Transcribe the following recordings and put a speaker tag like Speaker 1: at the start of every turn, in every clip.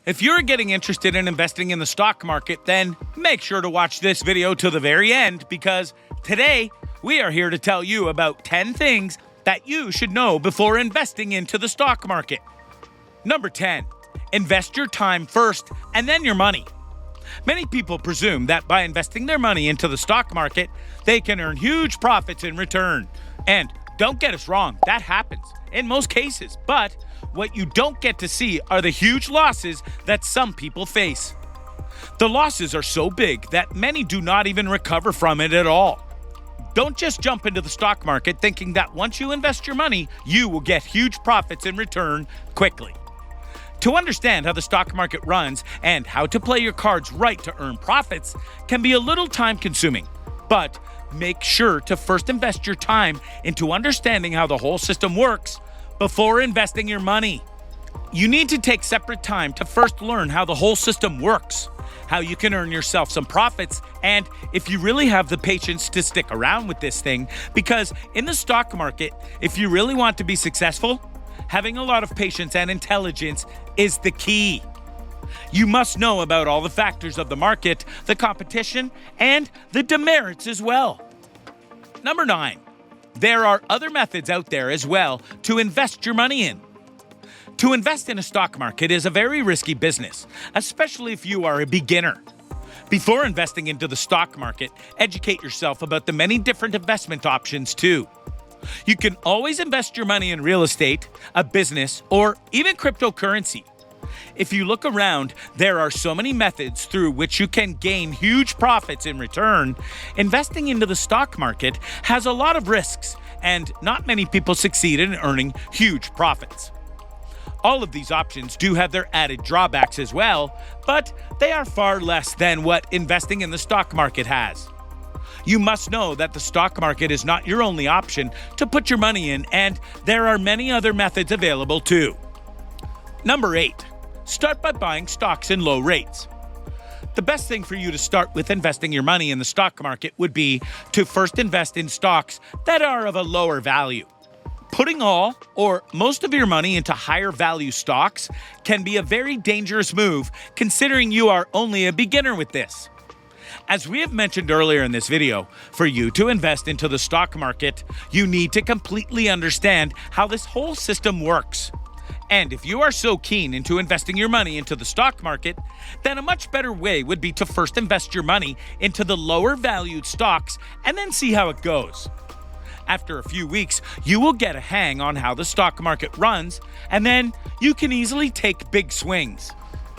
Speaker 1: If you're getting interested in investing in the stock market, then make sure to watch this video to the very end, because today we are here to tell you about 10 things that you should know before investing into the stock market. Number 10, invest your time first and then your money. Many people presume that by investing their money into the stock market, they can earn huge profits in return. And don't get us wrong, that happens in most cases, but what you don't get to see are the huge losses that some people face. The losses are so big that many do not even recover from it at all. Don't just jump into the stock market thinking that once you invest your money, you will get huge profits in return quickly. To understand how the stock market runs and how to play your cards right to earn profits can be a little time-consuming, but make sure to first invest your time into understanding how the whole system works before investing your money. You need to take separate time to first learn how the whole system works, how you can earn yourself some profits, and if you really have the patience to stick around with this thing, because in the stock market, if you really want to be successful, having a lot of patience and intelligence is the key. You must know about all the factors of the market, the competition, and the demerits as well. Number 9. There are other methods out there as well to invest your money in. To invest in a stock market is a very risky business, especially if you are a beginner. Before investing into the stock market, educate yourself about the many different investment options too. You can always invest your money in real estate, a business, or even cryptocurrency. If you look around, there are so many methods through which you can gain huge profits in return. Investing into the stock market has a lot of risks, and not many people succeed in earning huge profits. All of these options do have their added drawbacks as well, but they are far less than what investing in the stock market has. You must know that the stock market is not your only option to put your money in, and there are many other methods available too. Number 8. Start by buying stocks in low rates. The best thing for you to start with investing your money in the stock market would be to first invest in stocks that are of a lower value. Putting all or most of your money into higher value stocks can be a very dangerous move, considering you are only a beginner with this. As we have mentioned earlier in this video, for you to invest into the stock market, you need to completely understand how this whole system works. And if you are so keen into investing your money into the stock market, then a much better way would be to first invest your money into the lower valued stocks and then see how it goes. After a few weeks, you will get a hang on how the stock market runs, and then you can easily take big swings.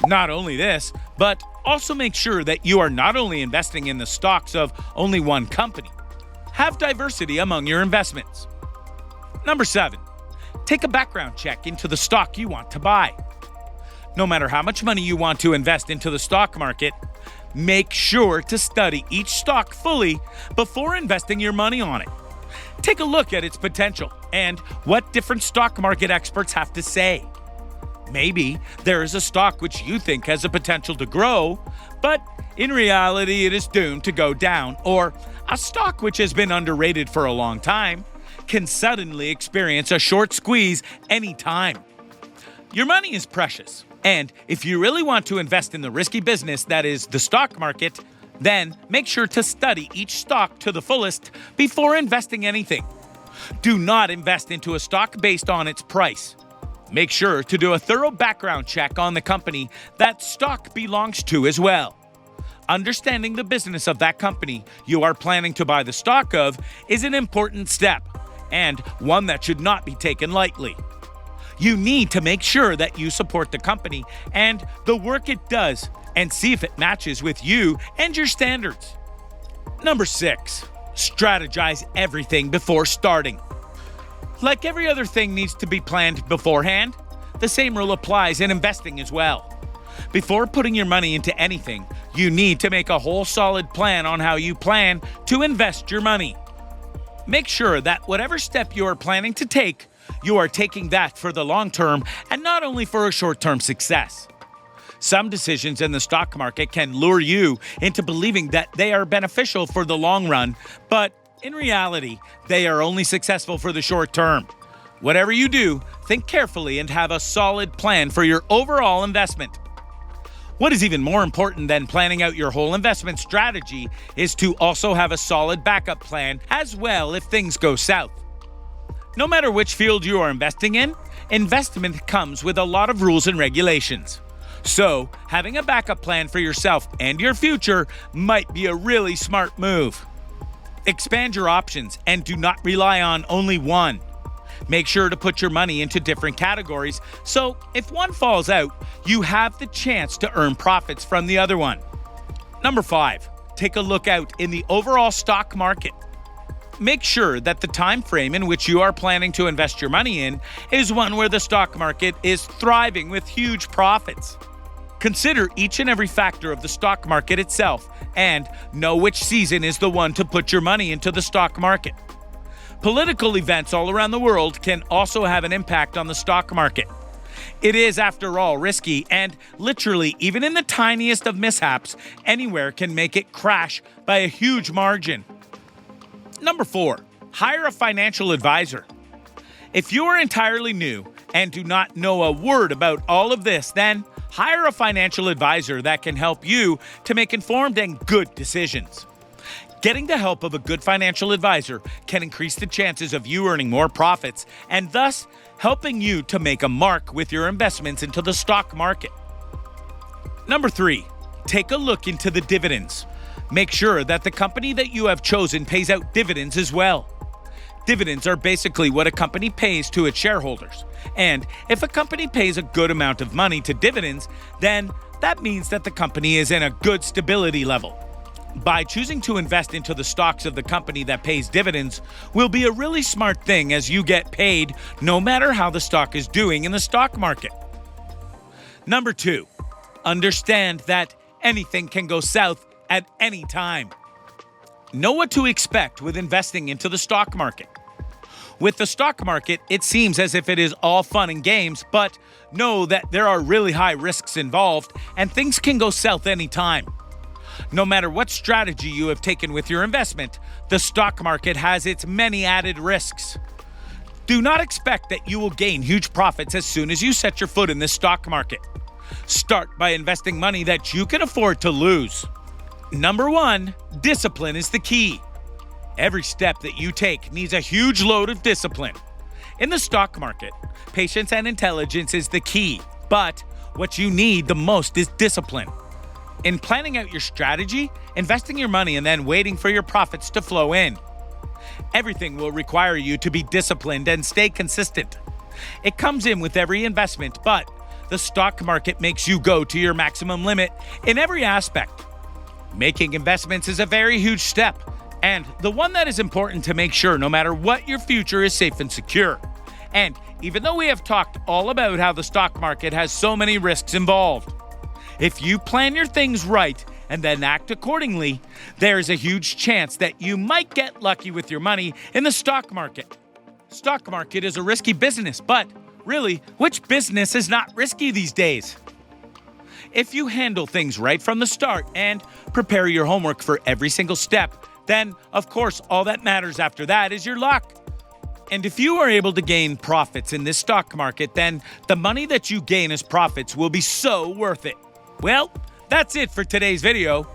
Speaker 1: Not only this, but also make sure that you are not only investing in the stocks of only one company. Have diversity among your investments. Number 7. Take a background check into the stock you want to buy. No matter how much money you want to invest into the stock market, make sure to study each stock fully before investing your money on it. Take a look at its potential and what different stock market experts have to say. Maybe there is a stock which you think has the potential to grow, but in reality it is doomed to go down, or a stock which has been underrated for a long time can suddenly experience a short squeeze anytime. Your money is precious, and if you really want to invest in the risky business that is the stock market, then make sure to study each stock to the fullest before investing anything. Do not invest into a stock based on its price. Make sure to do a thorough background check on the company that stock belongs to as well. Understanding the business of that company you are planning to buy the stock of is an important step, and one that should not be taken lightly. You need to make sure that you support the company and the work it does, and see if it matches with you and your standards. Number 6. Strategize everything before starting. Like every other thing needs to be planned beforehand, the same rule applies in investing as well. Before putting your money into anything, you need to make a whole solid plan on how you plan to invest your money. Make sure that whatever step you are planning to take, you are taking that for the long term and not only for a short-term success. Some decisions in the stock market can lure you into believing that they are beneficial for the long run, but in reality, they are only successful for the short term. Whatever you do, think carefully and have a solid plan for your overall investment. What is even more important than planning out your whole investment strategy is to also have a solid backup plan as well if things go south. No matter which field you are investing in, investment comes with a lot of rules and regulations. So, having a backup plan for yourself and your future might be a really smart move. Expand your options and do not rely on only one. Make sure to put your money into different categories so if one falls out, you have the chance to earn profits from the other one. Number 5, take a look out in the overall stock market. Make sure that the time frame in which you are planning to invest your money in is one where the stock market is thriving with huge profits. Consider each and every factor of the stock market itself and know which season is the one to put your money into the stock market. Political events all around the world can also have an impact on the stock market. It is, after all, risky, and literally, even in the tiniest of mishaps, anywhere can make it crash by a huge margin. Number 4, hire a financial advisor. If you are entirely new and do not know a word about all of this, then hire a financial advisor that can help you to make informed and good decisions. Getting the help of a good financial advisor can increase the chances of you earning more profits and thus helping you to make a mark with your investments into the stock market. Number 3, take a look into the dividends. Make sure that the company that you have chosen pays out dividends as well. Dividends are basically what a company pays to its shareholders. And if a company pays a good amount of money to dividends, then that means that the company is in a good stability level. By choosing to invest into the stocks of the company that pays dividends will be a really smart thing as you get paid no matter how the stock is doing in the stock market. Number 2, understand that anything can go south at any time. Know what to expect with investing into the stock market. With the stock market, it seems as if it is all fun and games, but know that there are really high risks involved and things can go south anytime. No matter what strategy you have taken with your investment, the stock market has its many added risks. Do not expect that you will gain huge profits as soon as you set your foot in this stock market. Start by investing money that you can afford to lose. Number 1, discipline is the key. Every step that you take needs a huge load of discipline. In the stock market, patience and intelligence is the key, but what you need the most is discipline. In planning out your strategy, investing your money and then waiting for your profits to flow in. Everything will require you to be disciplined and stay consistent. It comes in with every investment, but the stock market makes you go to your maximum limit in every aspect. Making investments is a very huge step, and the one that is important to make sure no matter what your future is safe and secure. And even though we have talked all about how the stock market has so many risks involved, if you plan your things right and then act accordingly, there is a huge chance that you might get lucky with your money in the stock market. Stock market is a risky business, but really, which business is not risky these days? If you handle things right from the start and prepare your homework for every single step, then, of course, all that matters after that is your luck. And if you are able to gain profits in this stock market, then the money that you gain as profits will be so worth it. Well, that's it for today's video.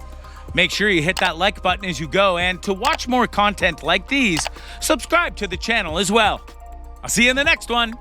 Speaker 1: Make sure you hit that like button as you go, and to watch more content like these, subscribe to the channel as well. I'll see you in the next one.